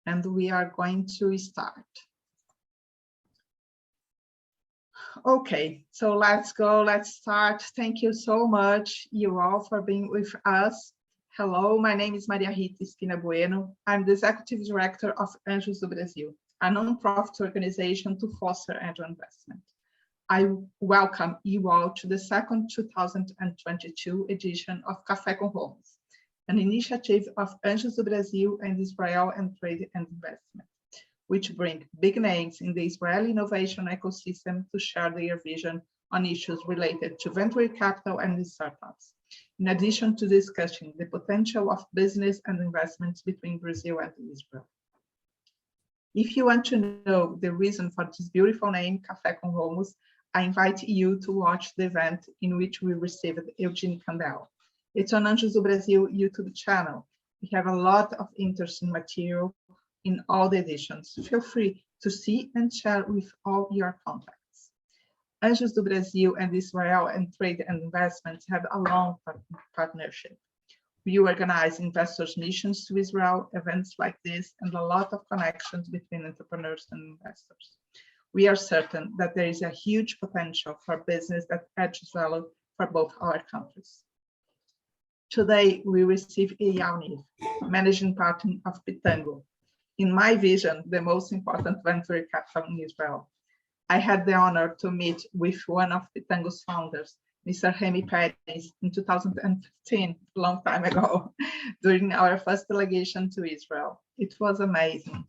and we are going to start. Okay, so let's go, let's start. Thank you so much, you all, for being with us. Hello, my name is Maria Rita Espina Bueno. I'm the Executive Director of Anjos do Brasil, a non-profit organization to foster angel investment. I welcome you all to the second 2022 edition of Café com Homus, an initiative of Anjos do Brasil and Israel and Trade and Investment, which bring big names in the Israeli innovation ecosystem to share their vision on issues related to venture capital and startups, in addition to discussing the potential of business and investments between Brazil and Israel. If you want to know the reason for this beautiful name, Café com Homus, I invite you to watch the event in which we received Eugene Candel. It's on Anjos do Brasil YouTube channel. We have a lot of interesting material in all the editions. Feel free to see and share with all your contacts. Anjos do Brasil and Israel and Trade and Investment have a long partnership. We organize investors' missions to Israel, events like this, and a lot of connections between entrepreneurs and investors. We are certain that there is a huge potential for business that adds value for both our countries. Today, we receive Eyal, managing partner of Pitango. In my vision, the most important venture capital in Israel. I had the honor to meet with one of Pitango's founders, Mr. Remy Perez, in 2015, a long time ago, during our first delegation to Israel. It was amazing.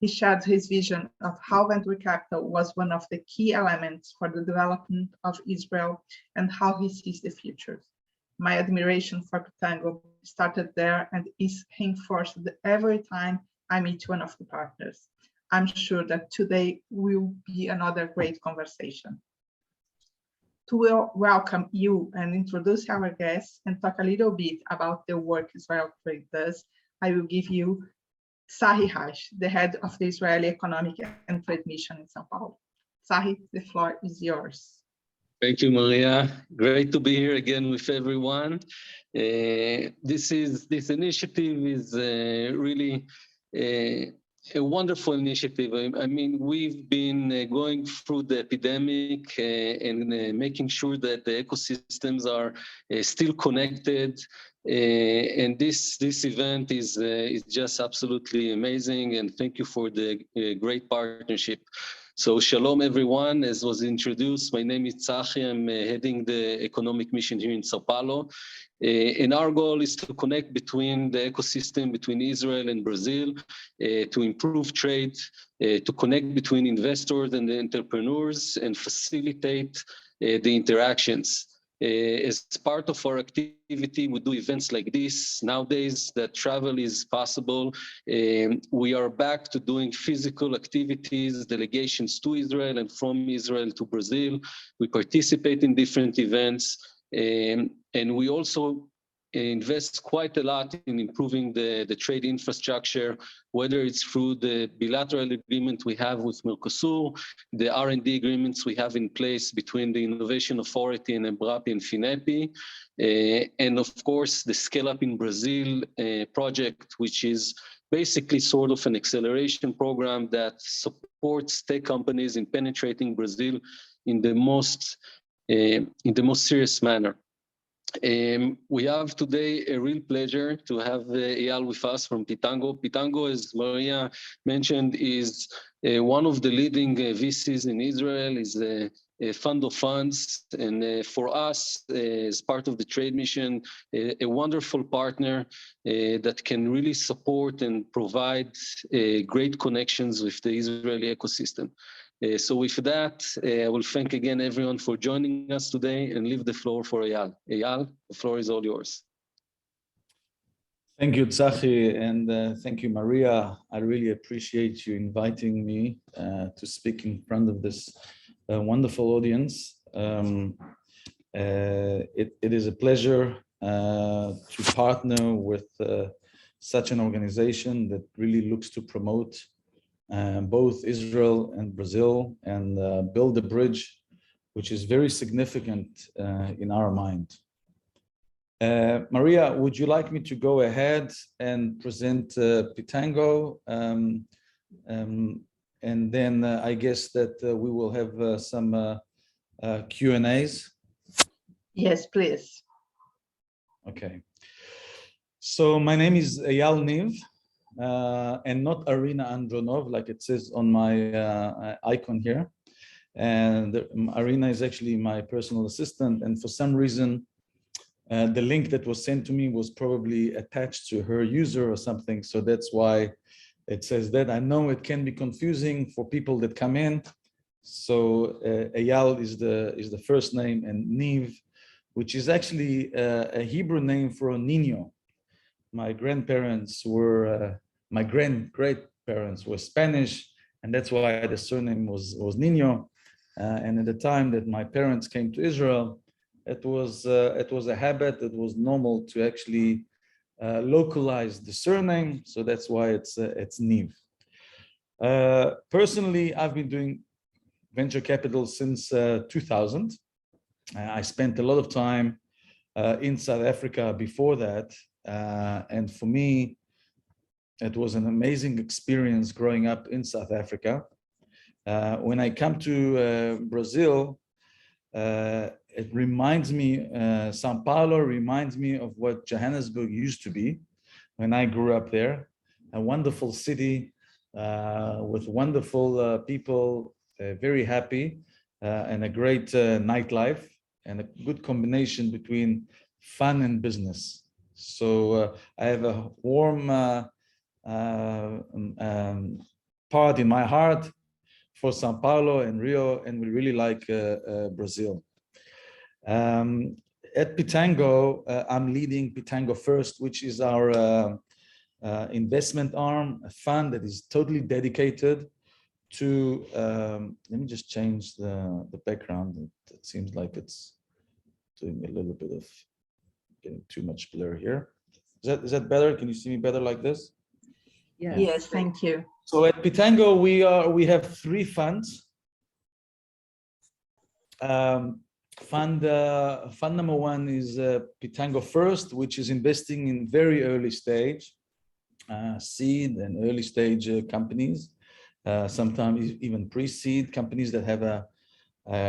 He shared his vision of how venture capital was one of the key elements for the development of Israel and how he sees the future. My admiration for Pitango started there and is reinforced every time I meet one of the partners. I'm sure that today will be another great conversation. To welcome you and introduce our guests and talk a little bit about the work Israel Trade does, I will give you Sahi Hash, the head of the Israeli Economic and Trade Mission in São Paulo. Sahi, the floor is yours. Thank you, Maria. Great to be here again with everyone. This initiative is really a wonderful initiative. I mean, we've been going through the epidemic and making sure that the ecosystems are still connected. And this event is just absolutely amazing. And thank you for the great partnership. So shalom, everyone. As was introduced, my name is Tzachi. I'm heading the economic mission here in São Paulo. And our goal is to connect between the ecosystem between Israel and Brazil, to improve trade, to connect between investors and the entrepreneurs, and facilitate the interactions. As part of our activity, we do events like this. Nowadays that travel is possible, we are back to doing physical activities, delegations to Israel and from Israel to Brazil. We participate in different events, and we also invest quite a lot in improving the trade infrastructure, whether it's through the bilateral agreement we have with Mercosur, the R&D agreements we have in place between the Innovation Authority and EMBRAPI and FINEPI, and of course the Scale Up in Brazil project, which is basically sort of an acceleration program that supports tech companies in penetrating Brazil in the most serious manner. We have today a real pleasure to have Eyal with us from Pitango. Pitango, as Maria mentioned, is one of the leading VCs in Israel, is a fund of funds, and for us, as part of the trade mission, a wonderful partner that can really support and provide great connections with the Israeli ecosystem. So with that, I will thank again everyone for joining us today and leave the floor for Eyal. Eyal, the floor is all yours. Thank you, Tzachi, and thank you, Maria. I really appreciate you inviting me to speak in front of this wonderful audience. It is a pleasure to partner with such an organization that really looks to promote both Israel and Brazil and build a bridge which is very significant in our mind. Maria, would you like me to go ahead and present Pitango? And then I guess that we will have some Q&As. Yes, please. Okay. So my name is Eyal Niv, and not Arina Andronov, like it says on my icon here. And Arina is actually my personal assistant. And for some reason, the link that was sent to me was probably attached to her user or something. So that's why it says that. I know it can be confusing for people that come in. So Eyal is the first name, and Niv, which is actually a Hebrew name for a Nino. My grandparents were, my great-parents were Spanish, and that's why the surname was Nino. And at the time that my parents came to Israel, it was a habit. It was normal to actually localize the surname, so that's why it's Niv. Personally, I've been doing venture capital since 2000. I spent a lot of time in South Africa before that, and for me, it was an amazing experience growing up in South Africa. When I come to Brazil, it reminds me, São Paulo reminds me of what Johannesburg used to be when I grew up there. A wonderful city with wonderful people, very happy, and a great nightlife, and a good combination between fun and business. So I have a warm part in my heart for São Paulo and Rio, and we really like Brazil. At Pitango, I'm leading Pitango First, which is our investment arm, a fund that is totally dedicated to, let me just change the background. It seems like it's doing a little bit of getting too much blur here. Is that better? Can you see me better like this? Yes, yes, thank you. So at Pitango, we have 3 funds. Fund number 1 is Pitango First, which is investing in very early stage, seed and early stage companies, sometimes even pre-seed companies that have a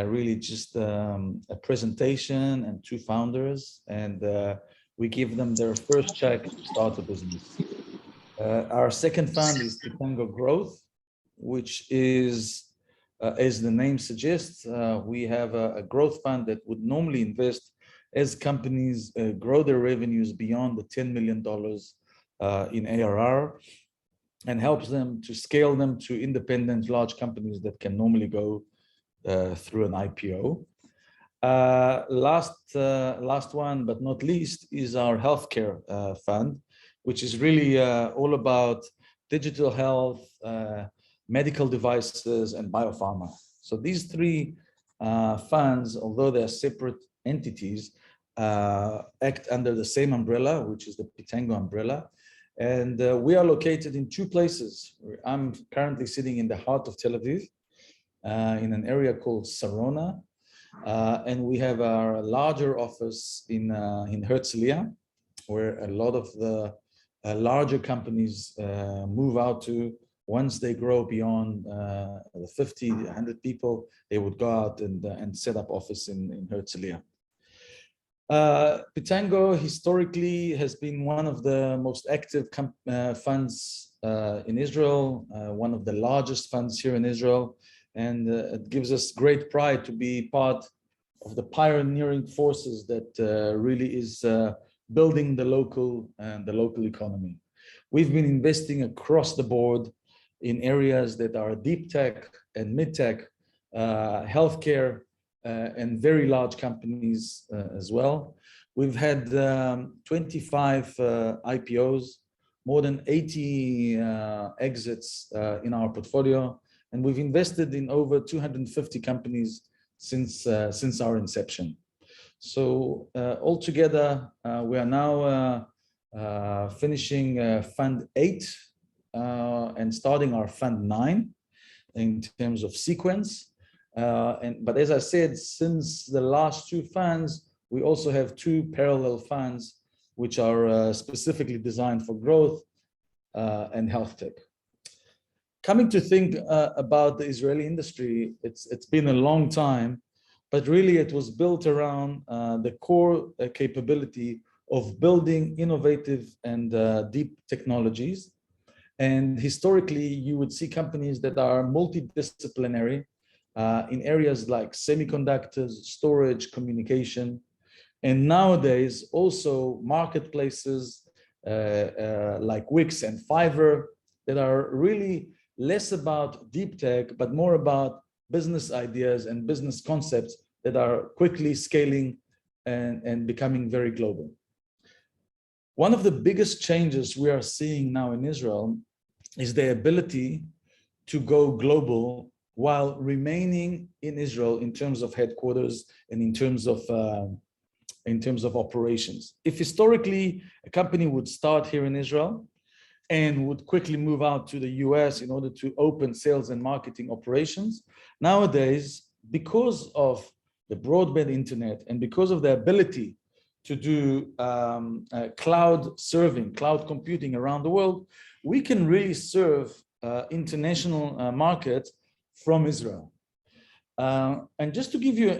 really just a presentation and 2 founders, and we give them their first check to start a business. Our second fund is Congo Growth, which is, as the name suggests, we have a growth fund that would normally invest as companies grow their revenues beyond the $10 million in ARR, and helps them to scale them to independent large companies that can normally go through an IPO. Last one, but not least, is our healthcare fund, which is really all about digital health, medical devices, and biopharma. So these 3 funds, although they're separate entities, act under the same umbrella, which is the Pitango umbrella. And we are located in 2 places. I'm currently sitting in the heart of Tel Aviv, in an area called Sarona. And we have our larger office in Herzliya, where a lot of the larger companies move out to. Once they grow beyond 50, 100 people, they would go out and set up office in Herzliya. Pitango historically has been one of the most active funds in Israel, one of the largest funds here in Israel, and it gives us great pride to be part of the pioneering forces that really is building the local economy. We've been investing across the board in areas that are deep tech and mid tech, healthcare, and very large companies as well. We've had 25 IPOs, more than 80 exits in our portfolio, and we've invested in over 250 companies since our inception. So altogether, we are now finishing Fund 8 and starting our Fund 9 in terms of sequence. But as I said, since the last 2 funds, we also have 2 parallel funds, which are specifically designed for growth and health tech. Coming to think about the Israeli industry, it's been a long time, but really it was built around the core capability of building innovative and deep technologies. And historically, you would see companies that are multidisciplinary in areas like semiconductors, storage, communication, and nowadays also marketplaces like Wix and Fiverr that are really less about deep tech, but more about business ideas and business concepts that are quickly scaling and becoming very global. One of the biggest changes we are seeing now in Israel is the ability to go global while remaining in Israel in terms of headquarters and in terms of operations. If historically a company would start here in Israel and would quickly move out to the US in order to open sales and marketing operations, nowadays, because of the broadband internet and because of the ability to do cloud serving, cloud computing around the world, we can really serve international markets from Israel. And just to give you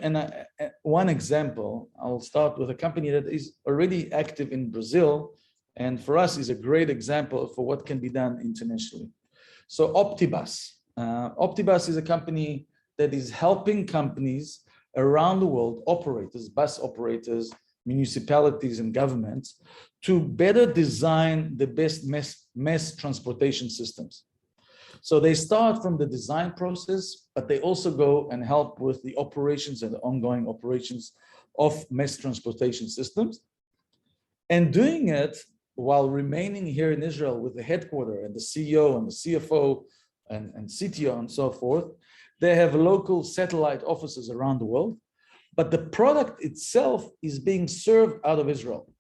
one example, I'll start with a company that is already active in Brazil, and for us is a great example for what can be done internationally. So Optibus. Optibus is a company that is helping companies around the world, operators, bus operators, municipalities and governments, to better design the best mass transportation systems. So they start from the design process, but they also go and help with the operations and the ongoing operations of mass transportation systems. And doing it while remaining here in Israel with the headquarters and the CEO and the CFO and CTO and so forth. They have local satellite offices around the world, but the product itself is being served out of Israel.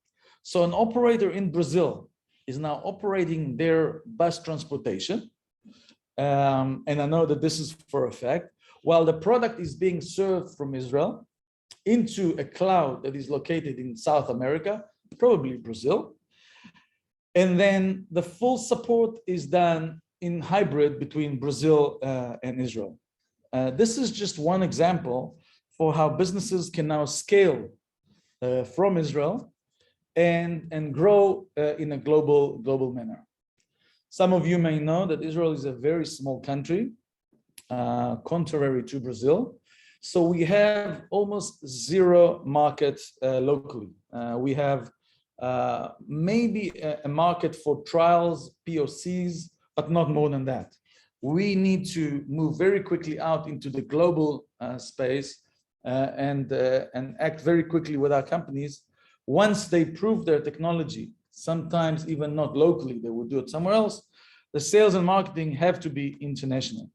So an operator in Brazil is now operating their bus transportation. And I know that this is for a fact, while the product is being served from Israel into a cloud that is located in South America, probably Brazil. And then the full support is done in hybrid between Brazil and Israel. This is just one example for how businesses can now scale from Israel and grow in a global manner. Some of you may know that Israel is a very small country, contrary to Brazil. So we have almost zero market locally. We have maybe a market for trials, POCs, but not more than that. We need to move very quickly out into the global space and act very quickly with our companies. Once they prove their technology, sometimes even not locally, they will do it somewhere else, the sales and marketing have to be international.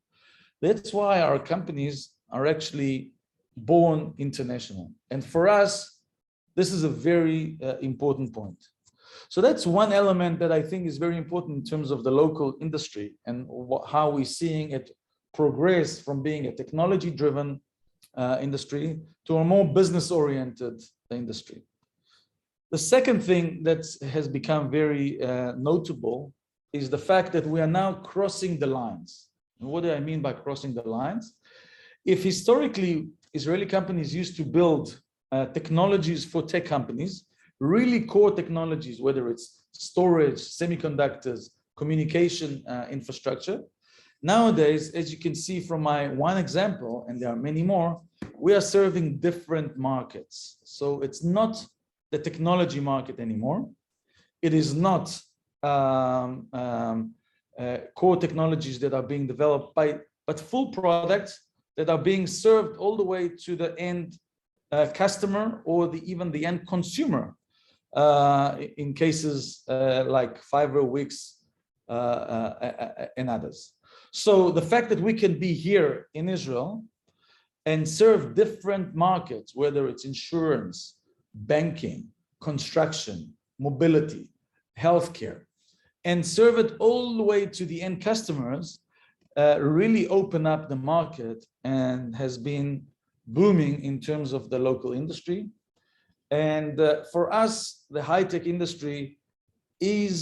That's why our companies are actually born international. And for us, this is a very important point. So that's one element that I think is very important in terms of the local industry and how we're seeing it progress from being a technology-driven industry to a more business-oriented industry. The second thing that has become very notable is the fact that we are now crossing the lines. And what do I mean by crossing the lines? If historically Israeli companies used to build technologies for tech companies, really core technologies, whether it's storage, semiconductors, communication infrastructure. Nowadays, as you can see from my one example, and there are many more, we are serving different markets. So it's not the technology market anymore. It is not core technologies that are being developed but full products that are being served all the way to the end customer or even the end consumer in cases like Fiverr, Wix, and others. So the fact that we can be here in Israel and serve different markets, whether it's insurance, banking, construction, mobility, healthcare, and serve it all the way to the end customers, really open up the market and has been booming in terms of the local industry. And for us, the high-tech industry is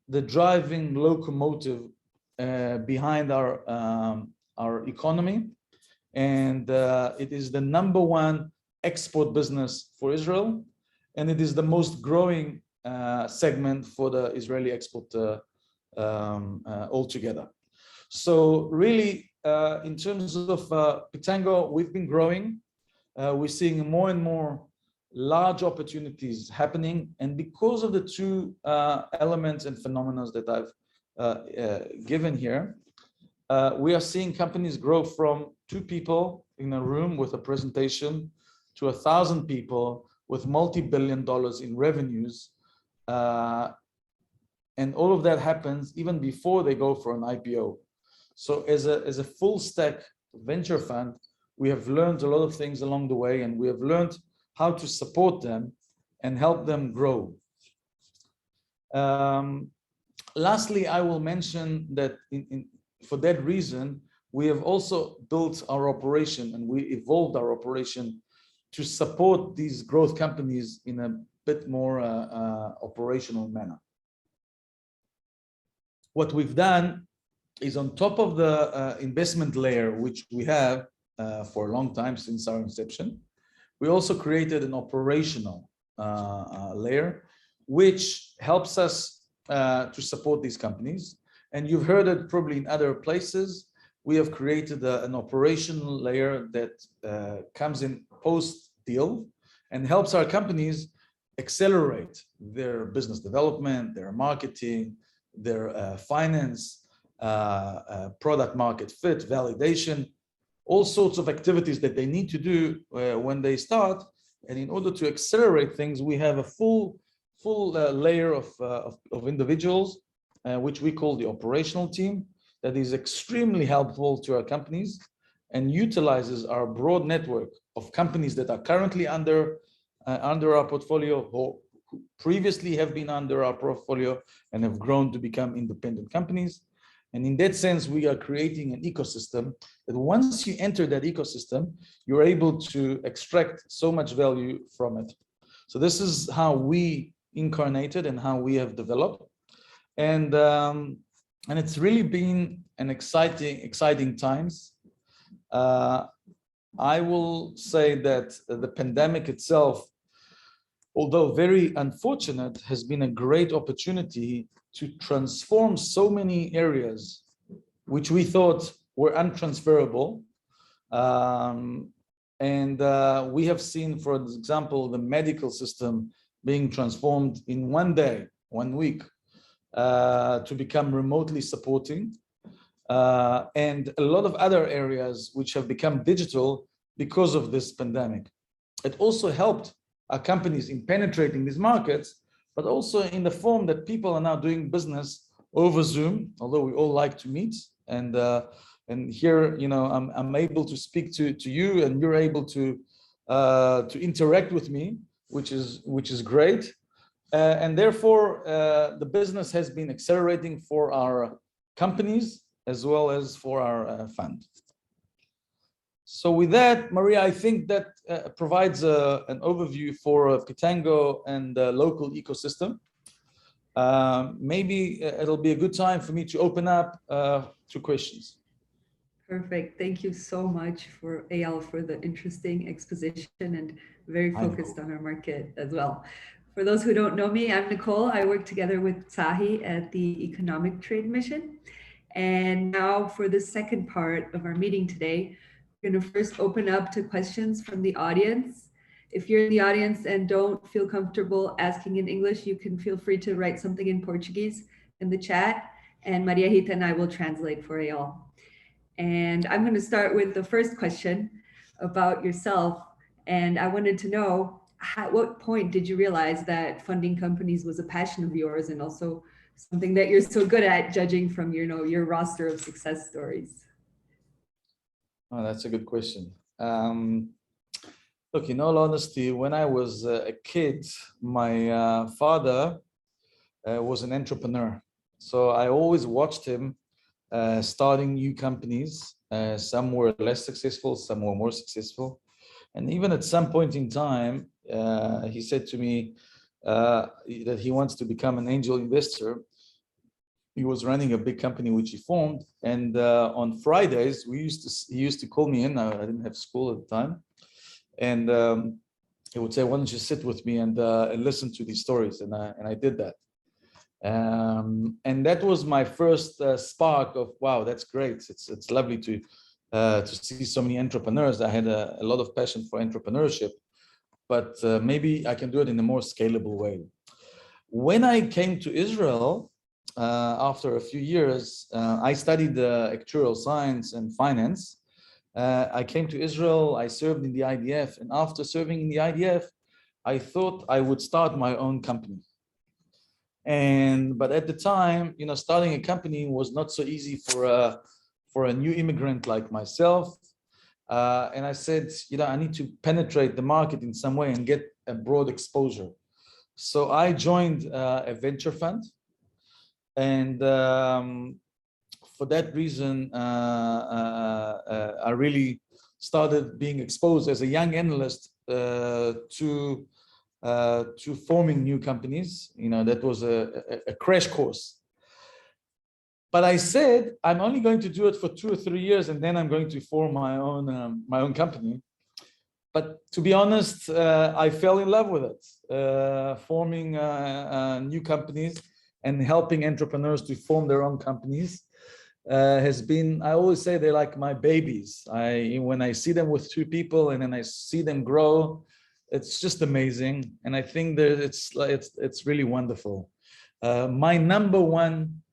the driving locomotive behind our economy. And it is the #1 export business for Israel. And it is the most growing segment for the Israeli export altogether. So really, in terms of Pitango, we've been growing. We're seeing more and more large opportunities happening. And because of the two elements and phenomena that I've given here, we are seeing companies grow from 2 people in a room with a presentation to 1,000 people with multi-billion dollars in revenues. And all of that happens even before they go for an IPO. So as a full stack venture fund, we have learned a lot of things along the way, and we have learned how to support them and help them grow. Lastly, I will mention that for that reason, we have also built our operation and we evolved our operation to support these growth companies in a bit more operational manner. What we've done is, on top of the investment layer, which we have for a long time since our inception, we also created an operational layer, which helps us to support these companies. And you've heard it probably in other places. We have created an operational layer that comes in post-deal and helps our companies accelerate their business development, their marketing, their finance, product market fit, validation, all sorts of activities that they need to do when they start. And in order to accelerate things, we have a full layer of individuals, which we call the operational team, that is extremely helpful to our companies and utilizes our broad network of companies that are currently under our portfolio, or who previously have been under our portfolio and have grown to become independent companies. And in that sense, we are creating an ecosystem that once you enter that ecosystem, you're able to extract so much value from it. So this is how we incarnated and how we have developed. And it's really been an exciting times. I will say that the pandemic itself, although very unfortunate, has been a great opportunity to transform so many areas which we thought were untransferable. We have seen, for example, the medical system being transformed in 1 day, 1 week, to become remotely supporting. And a lot of other areas which have become digital because of this pandemic. It also helped our companies in penetrating these markets, but also in the form that people are now doing business over Zoom, although we all like to meet. And here, you know, I'm able to speak to you, and you're able to interact with me, which is great. And therefore, the business has been accelerating for our companies as well as for our fund. So with that, Maria, I think that provides an overview for Pitango and the local ecosystem. Maybe it'll be a good time for me to open up to questions. Perfect. Thank you so much for Eyal for the interesting exposition and very focused on our market as well. For those who don't know me, I'm Nicole. I work together with Sahi at the Economic Trade Mission. And now for the second part of our meeting today, we're going to first open up to questions from the audience. If you're in the audience and don't feel comfortable asking in English, you can feel free to write something in Portuguese in the chat, and Maria Rita and I will translate for Eyal. And I'm going to start with the first question about yourself. And I wanted to know, at what point did you realize that funding companies was a passion of yours, and also something that you're so good at, judging from your roster of success stories? Oh, that's a good question. Look, in all honesty, when I was a kid, my father was an entrepreneur. So I always watched him starting new companies. Some were less successful, some were more successful. And even at some point in time, he said to me that he wants to become an angel investor. He was running a big company which he formed, and on Fridays he used to call me in. I didn't have school at the time, and he would say, "Why don't you sit with me and listen to these stories?" And I did that, and that was my first spark of, wow, that's great. It's lovely to see so many entrepreneurs. I had a lot of passion for entrepreneurship, but maybe I can do it in a more scalable way. When I came to Israel, after a few years, I studied actuarial science and finance. I came to Israel, I served in the IDF, and after serving in the IDF, I thought I would start my own company. But at the time, starting a company was not so easy for a new immigrant like myself. And I said, I need to penetrate the market in some way and get a broad exposure. So I joined a venture fund. And for that reason, I really started being exposed as a young analyst to forming new companies. That was a crash course. But I said, I'm only going to do it for 2 or 3 years, and then I'm going to form my own company. But to be honest, I fell in love with it, forming new companies and helping entrepreneurs to form their own companies has been, I always say, they're like my babies. When I see them with 2 people and then I see them grow, it's just amazing. And I think that it's really wonderful. My number one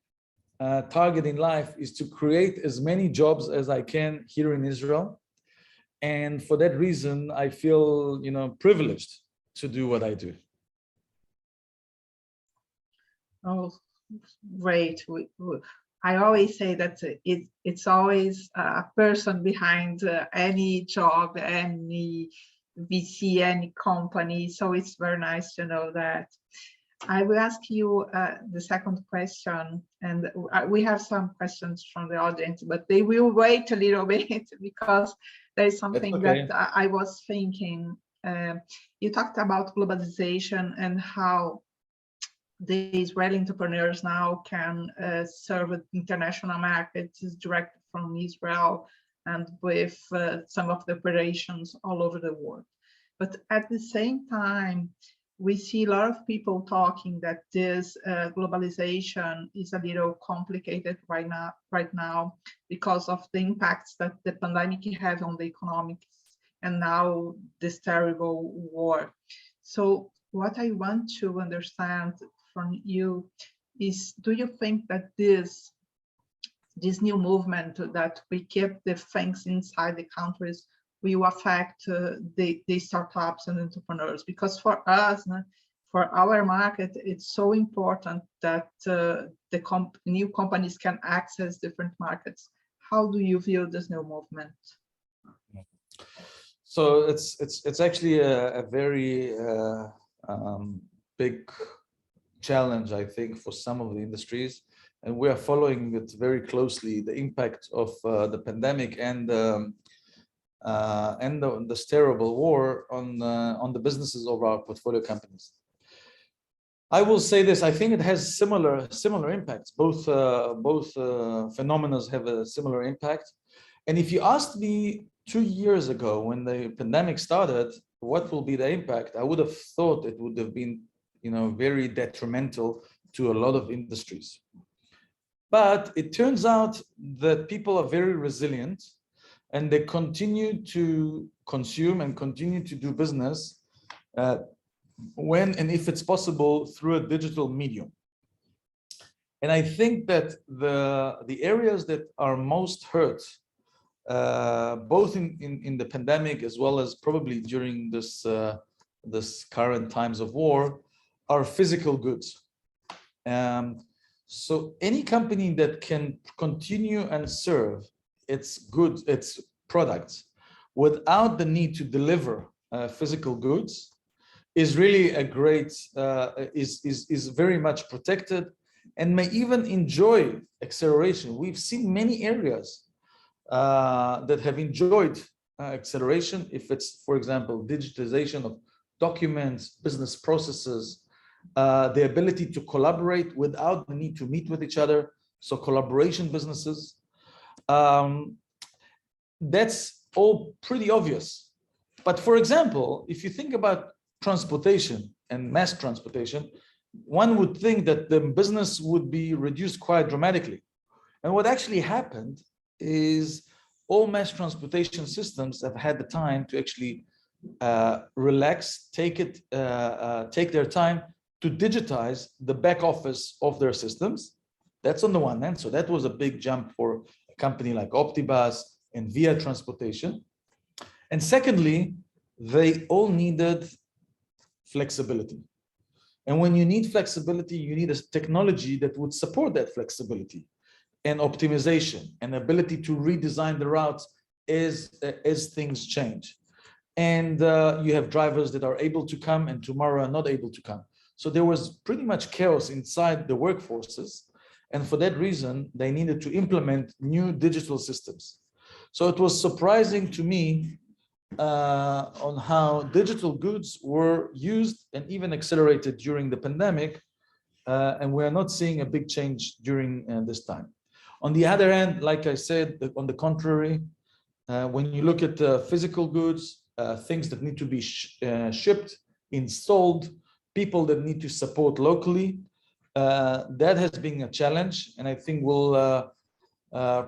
target in life is to create as many jobs as I can here in Israel. And for that reason, I feel, privileged to do what I do. Oh, great. I always say that it's always a person behind any job, any VC, any company. So it's very nice to know that. I will ask you the second question, and we have some questions from the audience, but they will wait a little bit because there is something that I was thinking. You talked about globalization and how the Israeli entrepreneurs now can serve international markets direct from Israel and with some of the operations all over the world. But at the same time, we see a lot of people talking that this globalization is a little complicated right now because of the impacts that the pandemic had on the economics and now this terrible war. So what I want to understand from you is, do you think that this new movement that we keep the things inside the countries will affect the startups and entrepreneurs? Because for us, for our market, it's so important that the new companies can access different markets. How do you view this new movement? So it's actually a very big challenge, I think, for some of the industries, and we are following it very closely, the impact of the pandemic and this terrible war on the businesses of our portfolio companies. I will say this: I think it has similar impacts. Both phenomena have a similar impact. And if you asked me 2 years ago when the pandemic started, what will be the impact, I would have thought it would have been, very detrimental to a lot of industries. But it turns out that people are very resilient, and they continue to consume and continue to do business when and if it's possible through a digital medium. And I think that the areas that are most hurt, both in the pandemic as well as probably during this current times of war, are physical goods. So any company that can continue and serve its goods, its products, without the need to deliver physical goods, is really a great, is very much protected and may even enjoy acceleration. We've seen many areas that have enjoyed acceleration, if it's, for example, digitization of documents, business processes, the ability to collaborate without the need to meet with each other, so collaboration businesses, that's all pretty obvious. But for example, if you think about transportation and mass transportation, one would think that the business would be reduced quite dramatically. And what actually happened is all mass transportation systems have had the time to actually relax, take their time to digitize the back office of their systems. That's on the one hand. So that was a big jump for a company like Optibus and Via Transportation. And secondly, they all needed flexibility. And when you need flexibility, you need a technology that would support that flexibility and optimization and ability to redesign the routes as things change. And you have drivers that are able to come and tomorrow are not able to come. So there was pretty much chaos inside the workforces. And for that reason, they needed to implement new digital systems. So it was surprising to me on how digital goods were used and even accelerated during the pandemic. And we are not seeing a big change during this time. On the other hand, like I said, on the contrary, when you look at physical goods, things that need to be shipped, installed, people that need to support locally, that has been a challenge, and I think will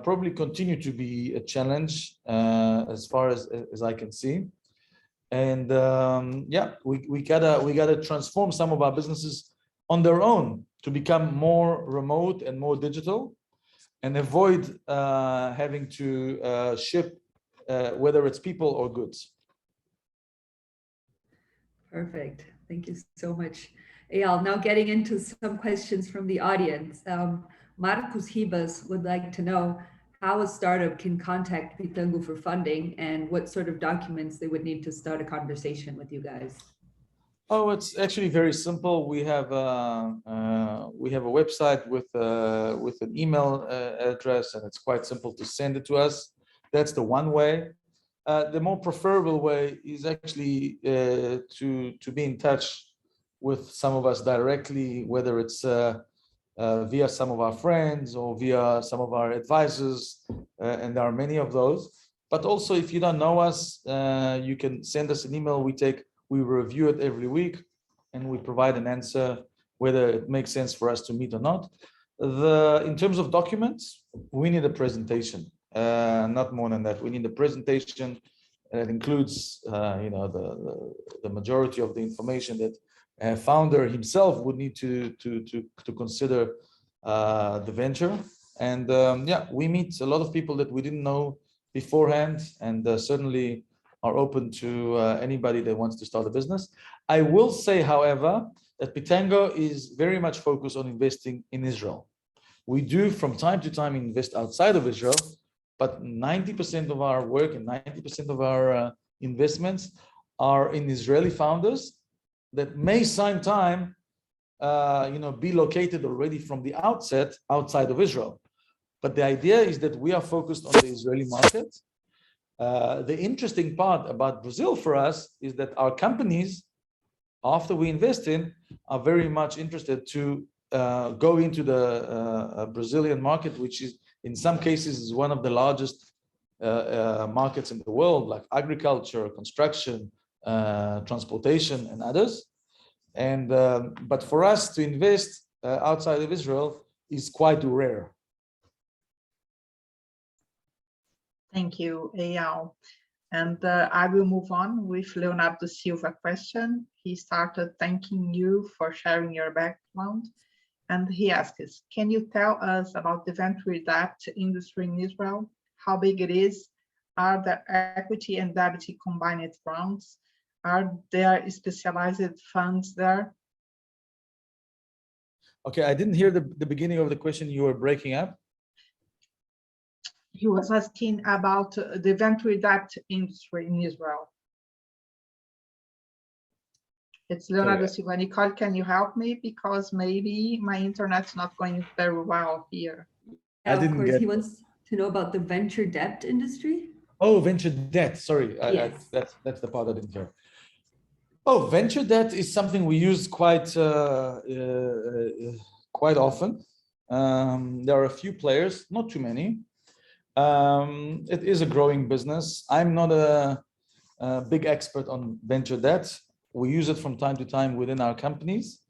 probably continue to be a challenge as far as I can see. And yeah, we gotta transform some of our businesses on their own to become more remote and more digital, and avoid having to ship whether it's people or goods. Perfect. Thank you so much, Eyal. Now getting into some questions from the audience. Marcos Ribas would like to know how a startup can contact Pitango for funding and what sort of documents they would need to start a conversation with you guys. Oh, it's actually very simple. We have a website with an email address, and it's quite simple to send it to us. That's the one way. The more preferable way is actually to be in touch with some of us directly, whether it's via some of our friends or via some of our advisors, and there are many of those. But also, if you don't know us, you can send us an email. We review it every week, and we provide an answer whether it makes sense for us to meet or not. In terms of documents, we need a presentation, not more than that. We need a presentation that includes, the majority of the information that a founder himself would need to consider the venture. And yeah, we meet a lot of people that we didn't know beforehand, and certainly are open to anybody that wants to start a business. I will say, however, that Pitango is very much focused on investing in Israel. We do from time to time invest outside of Israel, but 90% of our work and 90% of our investments are in Israeli founders that may sometime be located already from the outset outside of Israel. But the idea is that we are focused on the Israeli market. The interesting part about Brazil for us is that our companies, after we invest in, are very much interested to go into the Brazilian market, which is in some cases is one of the largest markets in the world, like agriculture, construction, transportation, and others. And but for us to invest outside of Israel is quite rare. Thank you, Eyal. And I will move on with Leonardo Silva question. He started thanking you for sharing your background. And he asks, can you tell us about the venture debt industry in Israel? How big it is? Are there equity and debt combined rounds? Are there specialized funds there? Okay, I didn't hear the beginning of the question. You were breaking up. He was asking about the venture debt industry in Israel. It's Leonardo Silva. Nicole, can you help me? Because maybe my internet's not going very well here. I didn't of course, get he wants to know about the venture debt industry. Oh, venture debt. Sorry, Yes. that's the part I didn't hear. Oh, venture debt is something we use quite often. There are a few players, not too many. It is a growing business. I'm not a big expert on venture debt. We use it from time to time within our companies.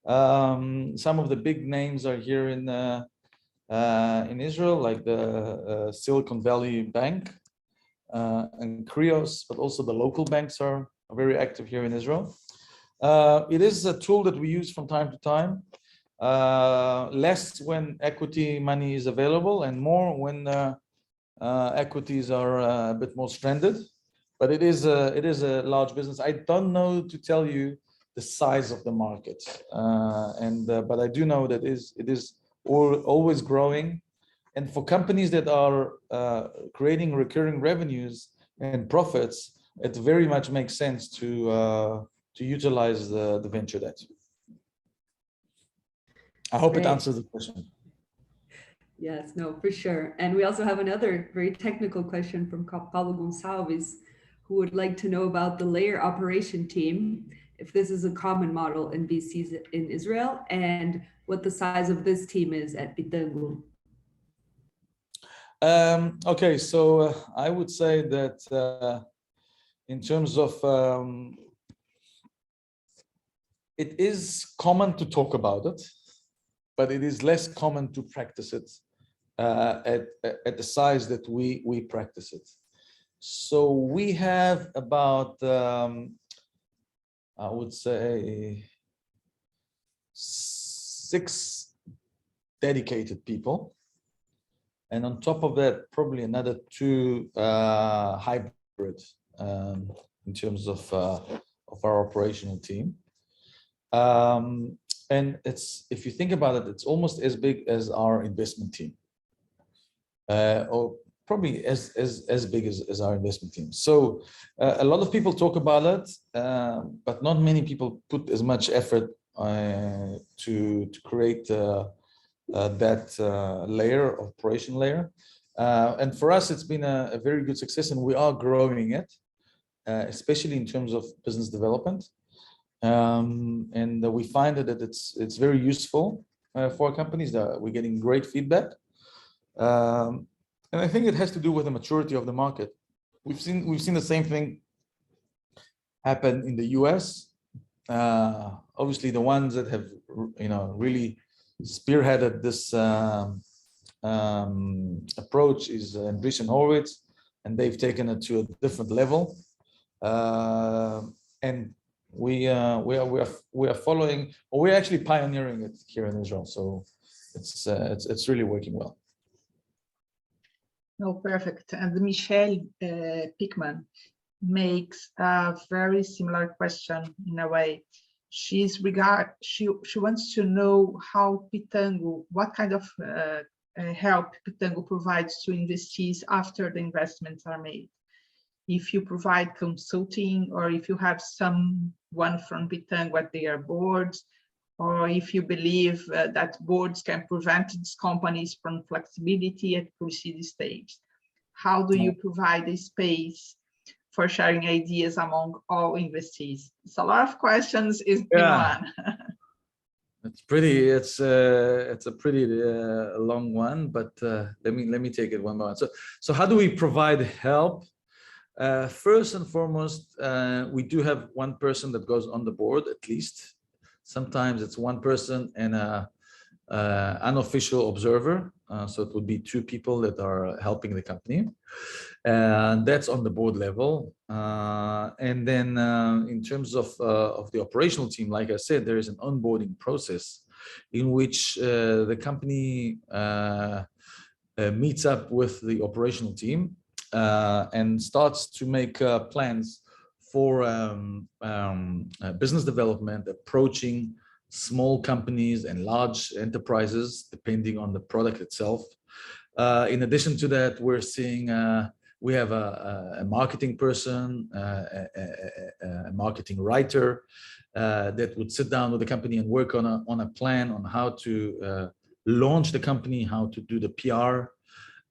Some of the big names are here in Israel, like the Silicon Valley Bank and Krios, but also the local banks are very active here in Israel. It is a tool that we use from time to time, less when equity money is available and more when equities are a bit more stranded. But it is a large business. I don't know to tell you the size of the market, but I do know that it is always growing. And for companies that are creating recurring revenues and profits, it very much makes sense to utilize the venture debt. I hope it answers the question. Yes, no, for sure. And we also have another very technical question from Paulo Gonçalves, who would like to know about the layer operation team, if this is a common model in VCs in Israel, and what the size of this team is at Pitango. Okay, so I would say that in terms of it is common to talk about it, but it is less common to practice it at the size that we practice it. So we have about I would say 6 dedicated people, and on top of that, probably another 2 hybrid in terms of our operational team. And it's, if you think about it, it's almost as big as our investment team, or probably as big as our investment team. So a lot of people talk about it, but not many people put as much effort to create that layer, operation layer. And for us, it's been a very good success, and we are growing it, especially in terms of business development. And we find that it's very useful for companies. We're getting great feedback. And I think it has to do with the maturity of the market. We've seen the same thing happen in the US. Obviously, the ones that have really spearheaded this approach is Andreessen Horowitz, and they've taken it to a different level. And we are following, or we're actually pioneering it here in Israel. So it's really working well. No, perfect. And Michelle Pickman makes a very similar question in a way. She wants to know how Pitango, what kind of help Pitango provides to investees after the investments are made. If you provide consulting, or if you have someone from Pitango at their boards, or if you believe that boards can prevent these companies from flexibility at pre-seed stage. How do you provide a space for sharing ideas among all investees? It's a lot of questions in one. It's a pretty long one, but let me take it one by one. So how do we provide help? First and foremost, we do have one person that goes on the board, at least. Sometimes it's one person and an unofficial observer. So it would be 2 people that are helping the company. And that's on the board level. And then in terms of the operational team, like I said, there is an onboarding process in which the company meets up with the operational team and starts to make plans for business development, approaching small companies and large enterprises, depending on the product itself. In addition to that, we're seeing we have a marketing person, a marketing writer that would sit down with the company and work on a plan on how to launch the company, how to do the PR,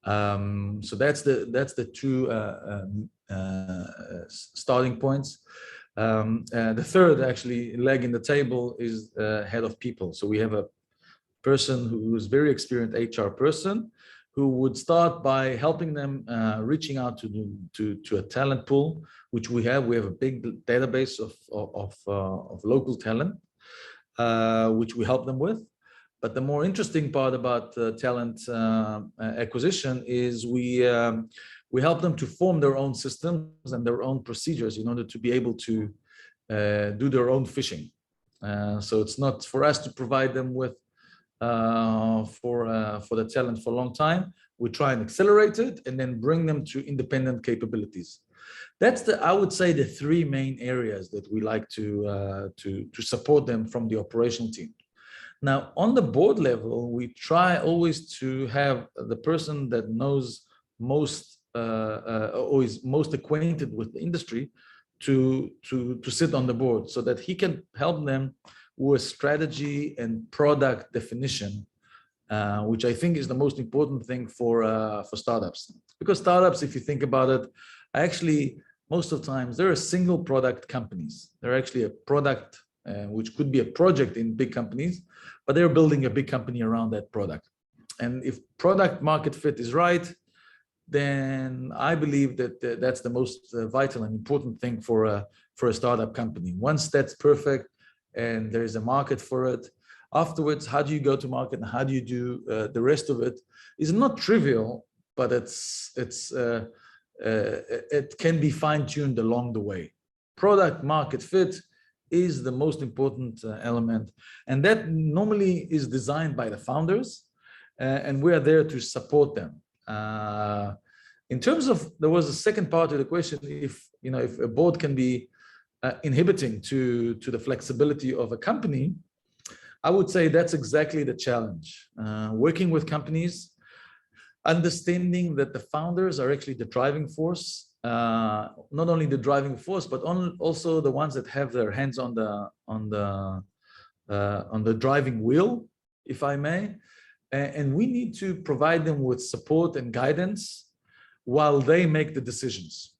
So that's the two starting points. The third actually leg in the table is head of people. So we have a person who is very experienced HR person who would start by helping them reaching out to a talent pool, which we have. We have a big database of local talent, which we help them with. But the more interesting part about talent acquisition is we help them to form their own systems and their own procedures in order to be able to do their own fishing. So it's not for us to provide them with for the talent for a long time. We try and accelerate it and then bring them to independent capabilities. That's I would say the three main areas that we like to support them from the operational team. Now, on the board level, we try always to have the person that knows most or is most acquainted with the industry to sit on the board so that he can help them with strategy and product definition, which I think is the most important thing for startups. Because startups, if you think about it, actually most of the times they're single product companies. They're actually a product which could be a project in big companies, but they're building a big company around that product. And if product market fit is right, then I believe that that's the most vital and important thing for a startup company. Once that's perfect and there is a market for it, afterwards, how do you go to market and how do you do the rest of it is not trivial, but it can be fine-tuned along the way. Product market fit is the most important element, and that normally is designed by the founders, and we are there to support them. In terms of, there was a second part of the question, if a board can be inhibiting to the flexibility of a company, I would say that's exactly the challenge. Working with companies, understanding that the founders are actually the driving force. Not only the driving force, but also the ones that have their hands on the driving wheel, if I may. And we need to provide them with support and guidance while they make the decisions.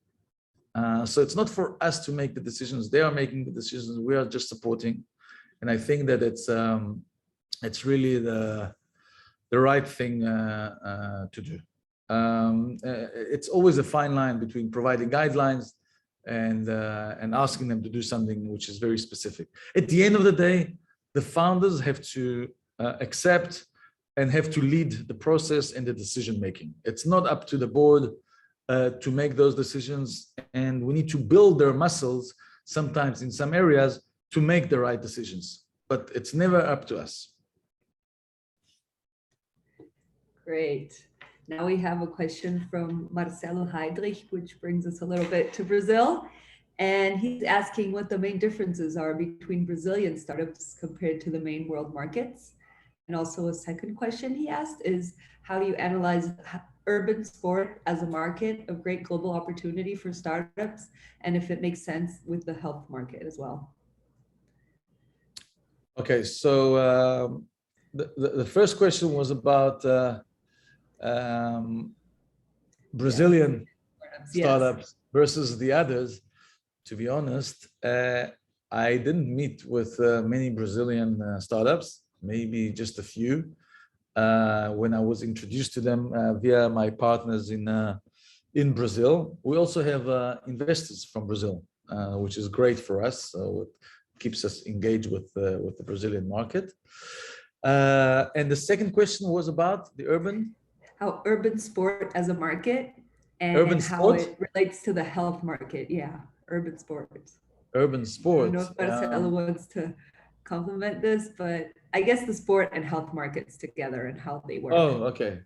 So it's not for us to make the decisions; they are making the decisions. We are just supporting, and I think that it's really the right thing to do. It's always a fine line between providing guidelines and asking them to do something which is very specific. At the end of the day, the founders have to accept and have to lead the process and the decision making. It's not up to the board to make those decisions, and we need to build their muscles sometimes in some areas to make the right decisions, but it's never up to us. Great. Now we have a question from Marcelo Heidrich, which brings us a little bit to Brazil. And he's asking what the main differences are between Brazilian startups compared to the main world markets. And also a second question he asked is, how do you analyze urban sport as a market of great global opportunity for startups, and if it makes sense with the health market as well? Okay, so the first question was about Brazilian startups versus the others. To be honest, I didn't meet with many Brazilian startups, maybe just a few, when I was introduced to them via my partners in Brazil. We also have investors from Brazil, which is great for us. So it keeps us engaged with the Brazilian market. And the second question was about the urban? How urban sport as a market and urban how sport? it relates to the health market. Yeah, urban sports. Urban sports. I don't know if Marcelo wants to complement this, but I guess the sport and health markets together and how they work. Oh, okay.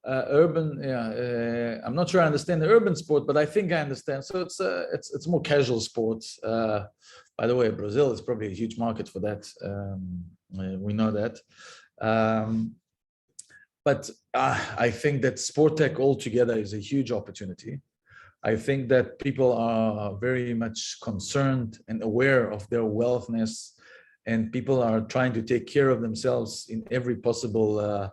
Urban, yeah. I'm not sure I understand the urban sport, but I think I understand. So it's more casual sports. By the way, Brazil is probably a huge market for that. We know that. But I think that sport tech altogether is a huge opportunity. I think that people are very much concerned and aware of their wellness, and people are trying to take care of themselves in every possible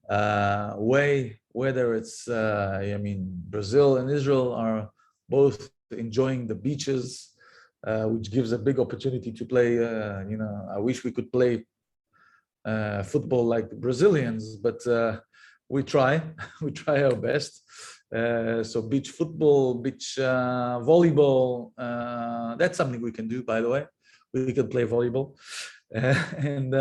way, whether it's, I mean, Brazil and Israel are both enjoying the beaches, which gives a big opportunity to play, you know, I wish we could play football like the Brazilians, but we try, we try our best. So beach football, beach volleyball, that's something we can do, by the way. We can play volleyball. And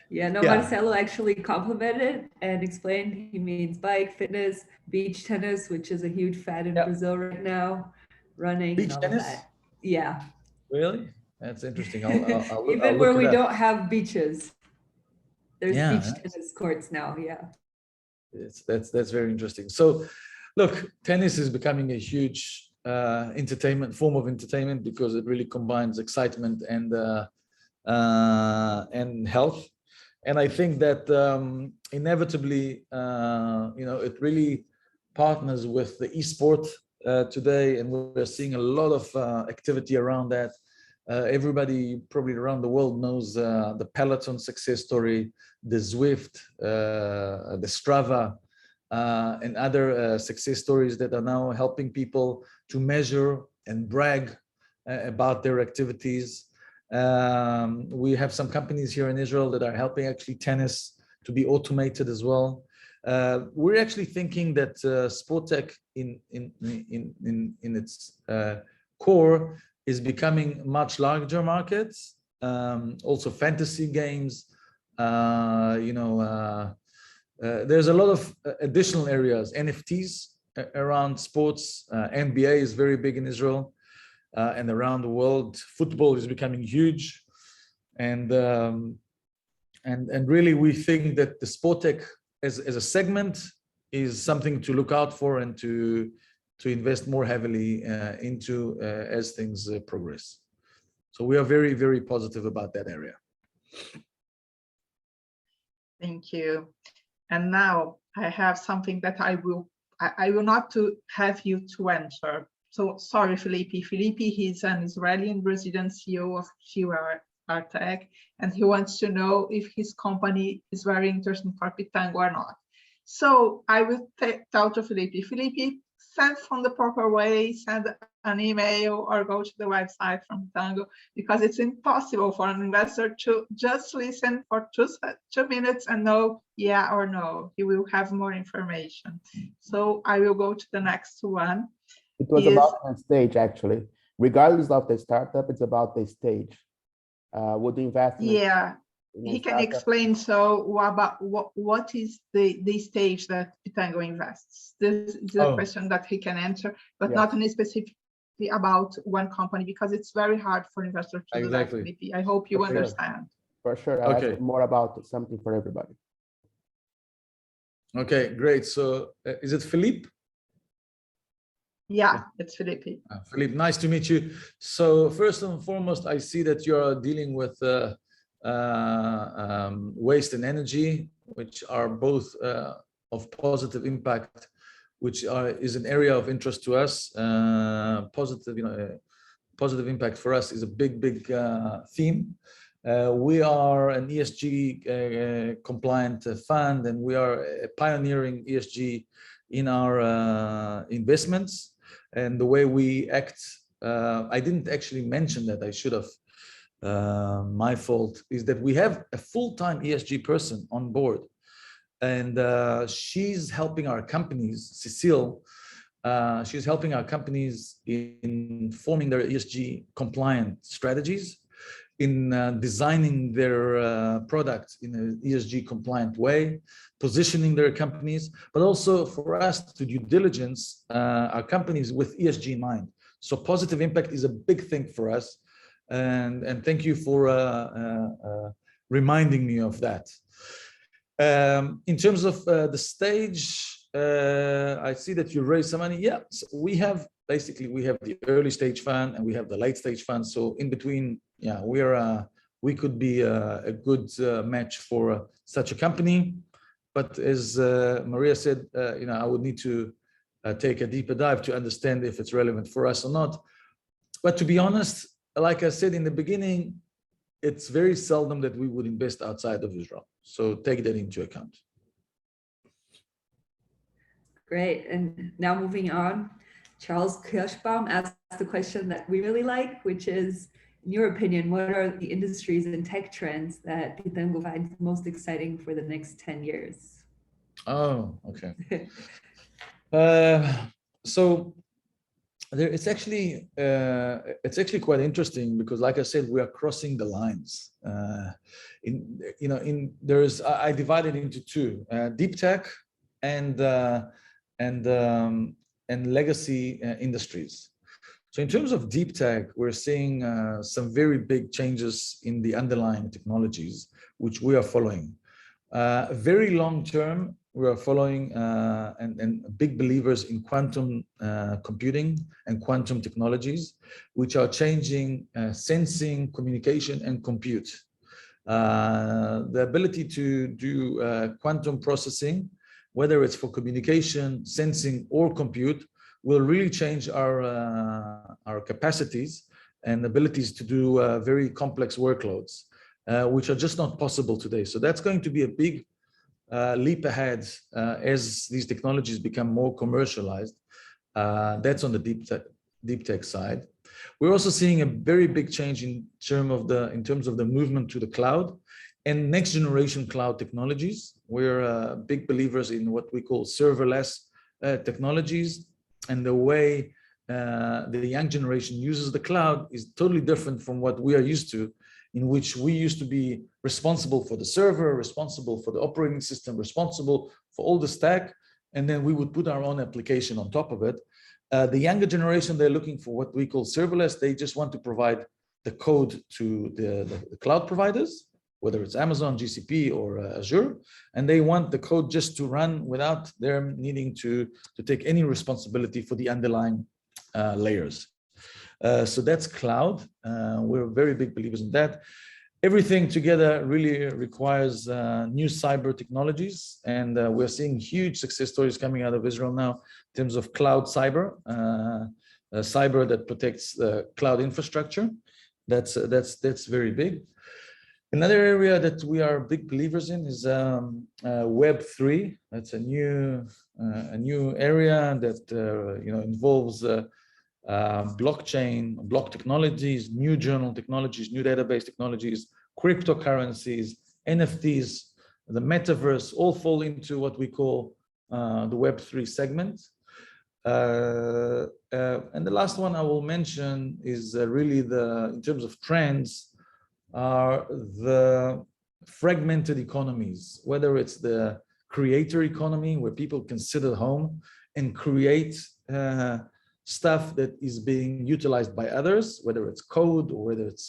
yeah, no, yeah. Marcelo actually complimented and explained he means bike, fitness, beach tennis, which is a huge fad in Brazil right now, running, beach and all tennis? of that. Yeah. Really? That's interesting. I'll Even where we don't have beaches, there's beach tennis courts now. Yeah. That's very interesting. So, look, tennis is becoming a huge form of entertainment because it really combines excitement and health. And I think that inevitably, you know, it really partners with the esport today, and we're seeing a lot of activity around that. Everybody probably around the world knows the Peloton success story, the Zwift, the Strava, and other success stories that are now helping people to measure and brag about their activities. We have some companies here in Israel that are helping actually tennis to be automated as well. We're actually thinking that sport tech in its core is becoming much larger markets. Also fantasy games, you know, there's a lot of additional areas, NFTs around sports. NBA is very big in Israel and around the world. Football is becoming huge, and really we think that the sport tech as a segment is something to look out for and to invest more heavily into as things progress. So we are very, very positive about that area. Thank you. And now I have something that I will not to have you to answer. So sorry, Felipe. Felipe, he's an Israeli and Brazilian CEO of Tech, and he wants to know if his company is very interesting for Pitango or not. So I will tell to Felipe. Felipe, send from the proper way, send an email or go to the website from Pitango, because it's impossible for an investor to just listen for 2 minutes and know yeah or no. He will have more information. So I will go to the next one. It was about the stage, actually. Regardless of the startup, it's about the stage. Would the investment? Yeah, he can explain. So about what is the stage that Pitango invests? This is a question that he can answer, but not any specifically about one company, because it's very hard for investors to do that. I hope you understand. For sure. I asked more about something for everybody. Okay, great. So is it Philippe? Yeah, it's Felipe. Philippe, nice to meet you. So first and foremost, I see that you are dealing with waste and energy, which are both of positive impact, which is an area of interest to us. Positive, you know, positive impact for us is a big theme. We are an ESG compliant fund, and we are pioneering ESG in our investments. And the way we act, I didn't actually mention that, I should have, my fault, is that we have a full-time ESG person on board. And she's helping our companies, Cecile, she's helping our companies in forming their ESG compliant strategies, in designing their products in an ESG compliant way, positioning their companies, but also for us to due diligence our companies with ESG in mind. So positive impact is a big thing for us. And thank you for reminding me of that. In terms of the stage, I see that you raised some money. Yeah, so we have the early stage fund and we have the late stage fund. So in between, yeah, we could be a good match for such a company. But as Maria said, you know, I would need to take a deeper dive to understand if it's relevant for us or not. But to be honest, like I said in the beginning, it's very seldom that we would invest outside of Israel. So take that into account. Great. And now moving on, Charles Kirschbaum asked the question that we really like, which is, in your opinion, what are the industries and tech trends that Pitango finds most exciting for the next 10 years? Oh, okay. So it's actually quite interesting because, like I said, we are crossing the lines. I divide it into two: deep tech and legacy industries. So in terms of deep tech, we're seeing some very big changes in the underlying technologies, which we are following. Very long term, we are following and big believers in quantum computing and quantum technologies, which are changing sensing, communication, and compute. The ability to do quantum processing, whether it's for communication, sensing, or compute, will really change our capacities and abilities to do very complex workloads, which are just not possible today. So that's going to be a big leap ahead as these technologies become more commercialized. That's on the deep tech side. We're also seeing a very big change in terms of the movement to the cloud and next generation cloud technologies. We're big believers in what we call serverless technologies, and the way the young generation uses the cloud is totally different from what we are used to, in which we used to be responsible for the server, responsible for the operating system, responsible for all the stack, and then we would put our own application on top of it. The younger generation, they're looking for what we call serverless. They just want to provide the code to the cloud providers, whether it's Amazon, GCP, or Azure, and they want the code just to run without them needing to take any responsibility for the underlying layers. So that's cloud. We're very big believers in that. Everything together really requires new cyber technologies, and we're seeing huge success stories coming out of Israel now in terms of cloud cyber, cyber that protects the cloud infrastructure. That's very big. Another area that we are big believers in is Web3. That's a new area that involves blockchain, block technologies, new journal technologies, new database technologies, cryptocurrencies, NFTs, the metaverse, all fall into what we call the Web3 segment. And the last one I will mention is really in terms of trends, are the fragmented economies, whether it's the creator economy, where people can sit at home and create stuff that is being utilized by others, whether it's code or whether it's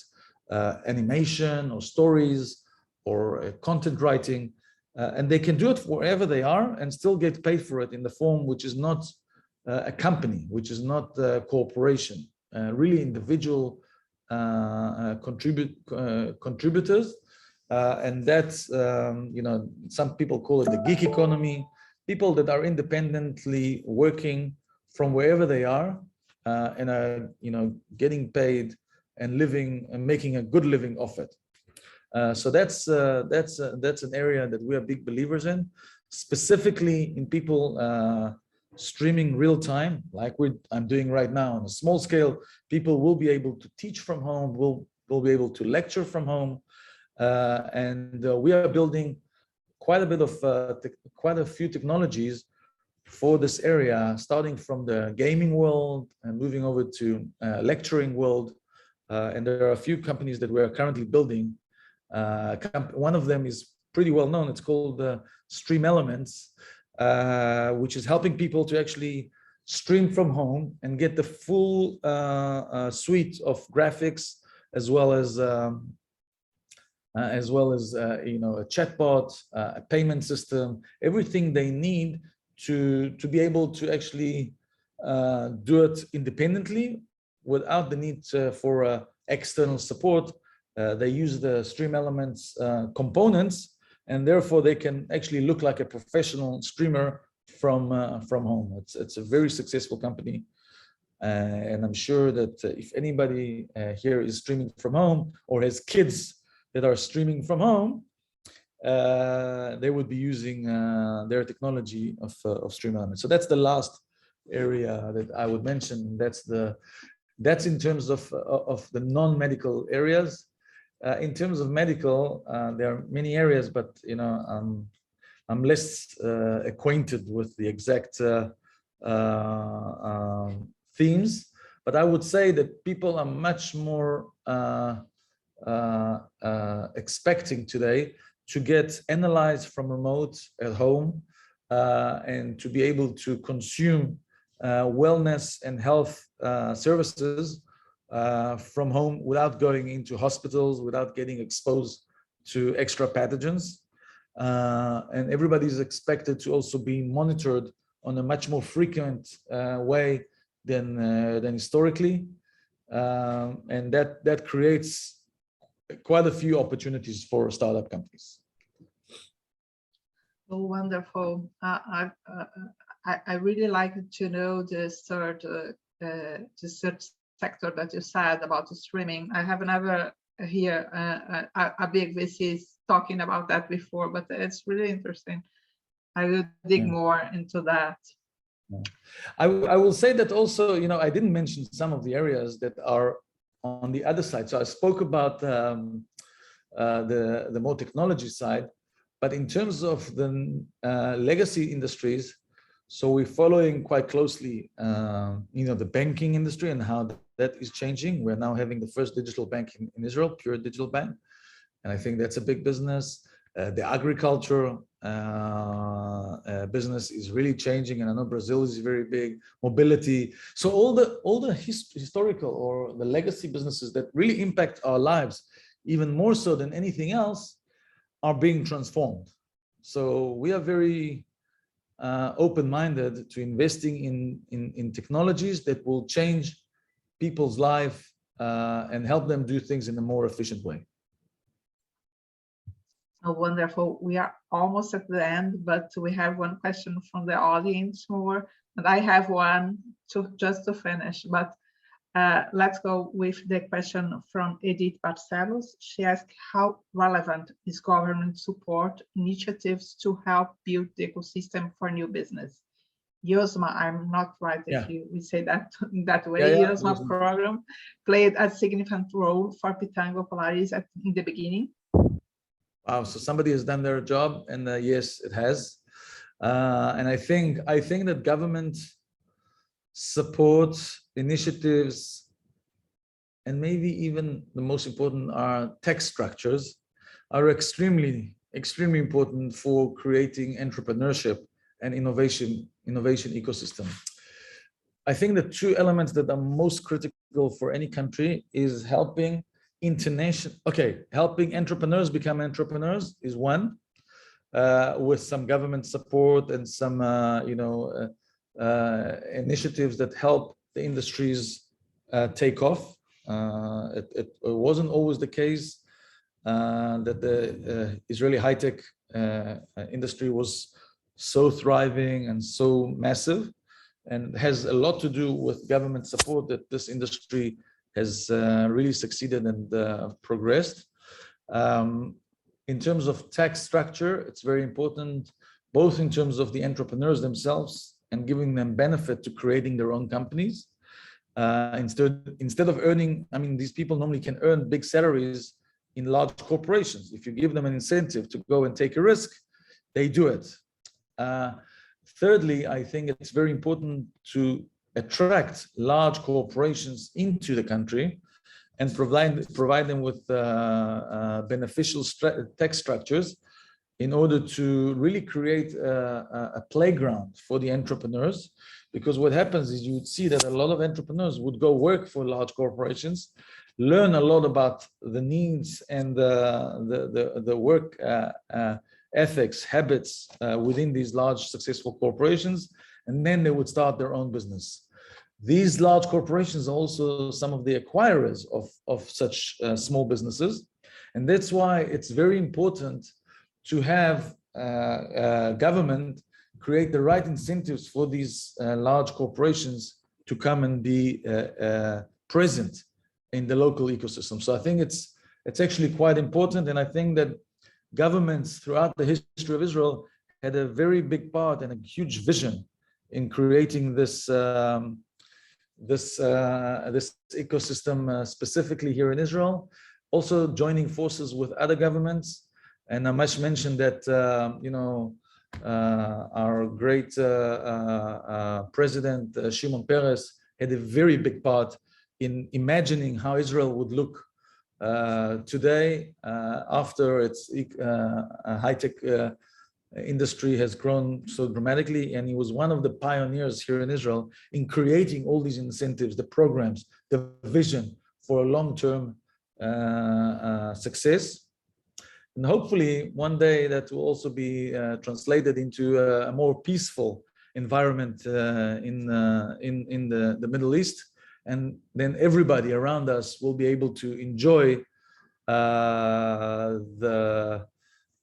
animation or stories or content writing, and they can do it wherever they are and still get paid for it in the form which is not a company, which is not a corporation, really individual contributors, and that's some people call it the gig economy, people that are independently working from wherever they are and are getting paid and living and making a good living off it. So that's an area that we are big believers in, specifically in people streaming real time, like I'm doing right now on a small scale. People will be able to teach from home, will be able to lecture from home, and we are building quite a few technologies for this area, starting from the gaming world and moving over to lecturing world. And there are a few companies that we are currently building. One of them is pretty well known. It's called Stream Elements, which is helping people to actually stream from home and get the full suite of graphics, as well as a chatbot, a payment system, everything they need to be able to actually do it independently without the need for external support. They use the Stream Elements components, and therefore they can actually look like a professional streamer from home. It's a very successful company, and I'm sure that if anybody here is streaming from home or has kids that are streaming from home, they would be using their technology of stream elements. So that's the last area that I would mention. That's in terms of the non-medical areas. In terms of medical, there are many areas, but I'm less acquainted with the exact themes. But I would say that people are much more expecting today to get analyzed from remote at home and to be able to consume wellness and health services from home without going into hospitals, without getting exposed to extra pathogens. And everybody's expected to also be monitored on a much more frequent way than historically. And that creates quite a few opportunities for startup companies. Oh, wonderful. I really like to know the third sector that you said about the streaming. I have never hear a big VC talking about that before, but it's really interesting. I will dig more into that. I will say that also, I didn't mention some of the areas that are on the other side. So I spoke about the more technology side, but in terms of the legacy industries, so we're following quite closely, the banking industry and how that is changing. We're now having the first digital bank in Israel, pure digital bank, and I think that's a big business. The agriculture business is really changing, and I know Brazil is very big. Mobility. So all the historical or the legacy businesses that really impact our lives, even more so than anything else, are being transformed. So we are very open-minded to investing in technologies that will change people's life and help them do things in a more efficient way. Oh, wonderful. We are almost at the end, but we have one question from the audience more, and I have one just to finish, but let's go with the question from Edith Barcelos. She asked, how relevant is government support initiatives to help build the ecosystem for new business? Yosma, I'm not right if we say that in that way. Yosma program played a significant role for Pitango Polaris in the beginning. Wow, so somebody has done their job, and yes, it has. And I think that government support initiatives, and maybe even the most important are tax structures, are extremely important for creating entrepreneurship and innovation ecosystem. I think the two elements that are most critical for any country is helping helping entrepreneurs become entrepreneurs is one, with some government support and some initiatives that help the industries take off. It wasn't always the case that the Israeli high-tech industry was so thriving and so massive, and has a lot to do with government support that this industry has really succeeded and progressed. In terms of tax structure, it's very important, both in terms of the entrepreneurs themselves and giving them benefit to creating their own companies. Instead of earning, these people normally can earn big salaries in large corporations. If you give them an incentive to go and take a risk, they do it. Thirdly, I think it's very important to attract large corporations into the country and provide them with beneficial tax structures in order to really create a playground for the entrepreneurs. Because what happens is you would see that a lot of entrepreneurs would go work for large corporations, learn a lot about the needs and the work ethics, habits within these large successful corporations, and then they would start their own business. These large corporations are also some of the acquirers of such small businesses. And that's why it's very important to have government create the right incentives for these large corporations to come and be present in the local ecosystem. So I think it's actually quite important. And I think that governments throughout the history of Israel had a very big part and a huge vision in creating this this ecosystem specifically here in Israel, also joining forces with other governments. And I must mention that our great president Shimon Peres had a very big part in imagining how Israel would look today after its high-tech industry has grown so dramatically. And he was one of the pioneers here in Israel in creating all these incentives, the programs, the vision for a long-term success. And hopefully one day that will also be translated into a more peaceful environment in the Middle East. And then everybody around us will be able to enjoy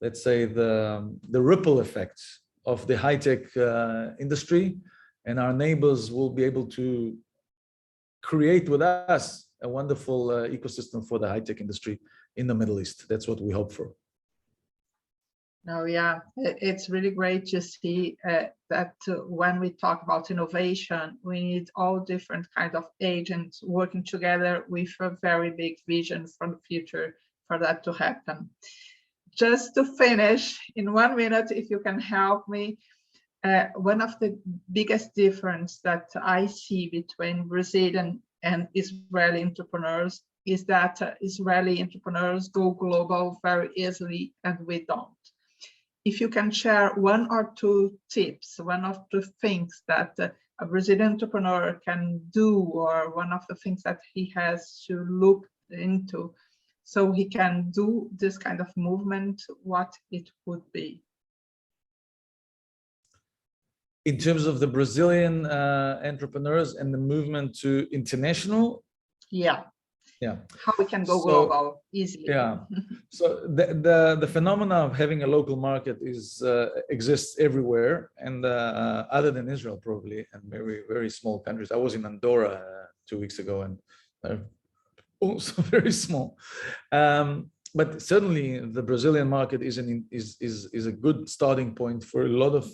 let's say the ripple effects of the high-tech industry, and our neighbors will be able to create with us a wonderful ecosystem for the high-tech industry in the Middle East. That's what we hope for. No, yeah, it's really great to see that when we talk about innovation, we need all different kinds of agents working together with a very big vision for the future for that to happen. Just to finish in 1 minute, if you can help me, one of the biggest difference that I see between Brazilian and Israeli entrepreneurs is that Israeli entrepreneurs go global very easily and we don't. If you can share 1 or 2 tips, one of the things that a Brazilian entrepreneur can do, or one of the things that he has to look into so he can do this kind of movement, what it would be. In terms of the Brazilian entrepreneurs and the movement to international? Yeah. Yeah. How we can go global easily. Yeah. So the phenomena of having a local market is exists everywhere, and other than Israel probably, and very, very small countries. I was in Andorra 2 weeks ago, and also very small. But certainly the Brazilian market is a good starting point for a lot of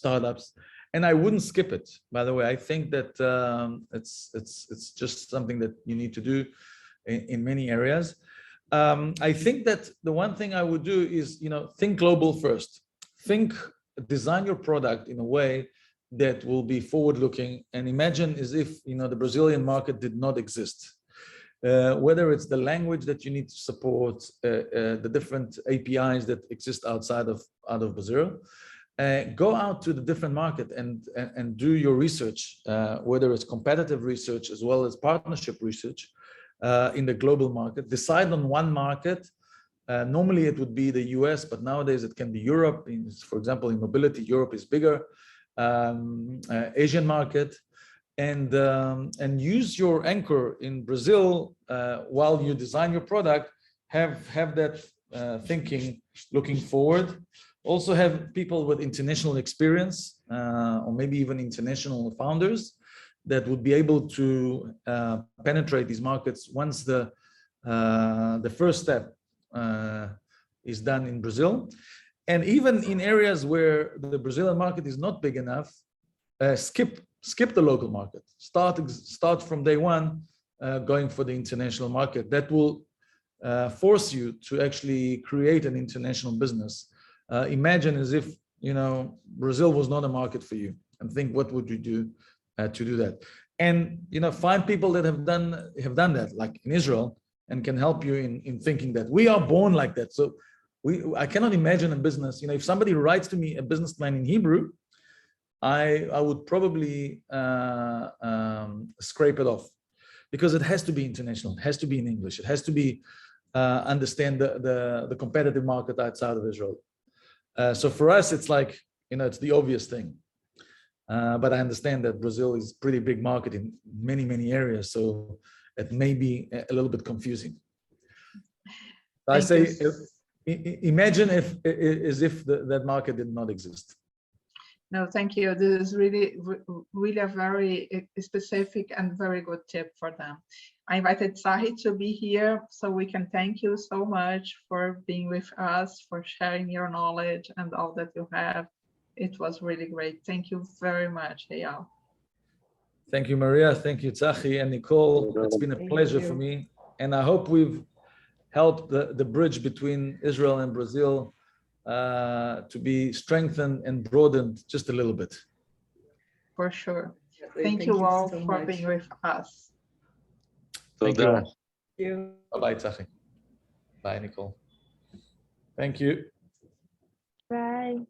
startups. And I wouldn't skip it, by the way. I think that it's just something that you need to do in many areas. I think that the one thing I would do is, think global first. Design your product in a way that will be forward-looking, and imagine as if the Brazilian market did not exist. Whether it's the language that you need to support, the different APIs that exist outside of Brazil. Go out to the different market and do your research, whether it's competitive research as well as partnership research in the global market. Decide on one market. Normally it would be the US, but nowadays it can be Europe. For example, in mobility, Europe is bigger. Asian market, and use your anchor in Brazil while you design your product. Have that thinking, looking forward. Also have people with international experience, or maybe even international founders that would be able to penetrate these markets once the first step is done in Brazil. And even in areas where the Brazilian market is not big enough, skip the local market. Start from day one, going for the international market. That will force you to actually create an international business. Imagine as if Brazil was not a market for you, and think what would you do to do that. And find people that have done that, like in Israel, and can help you in thinking that. We are born like that. So I cannot imagine a business. If somebody writes to me a business plan in Hebrew, I would probably scrape it off, because it has to be international. It has to be in English. It has to be understand the competitive market outside of Israel. So for us, it's like, it's the obvious thing. But I understand that Brazil is a pretty big market in many, many areas. So it may be a little bit confusing. I say, imagine as if that market did not exist. No, thank you. This is really a very specific and very good tip for them. I invited Tzachi to be here so we can thank you so much for being with us, for sharing your knowledge and all that you have. It was really great. Thank you very much, Eyal. Thank you, Maria. Thank you, Tzachi and Nicole. It's been a pleasure for me. And I hope we've helped the bridge between Israel and Brazil to be strengthened and broadened just a little bit. For sure. Thank you all so for much. being with us. Thank you. Thank you. Bye-bye, Tzachi. Bye, Nicole. Thank you. Bye.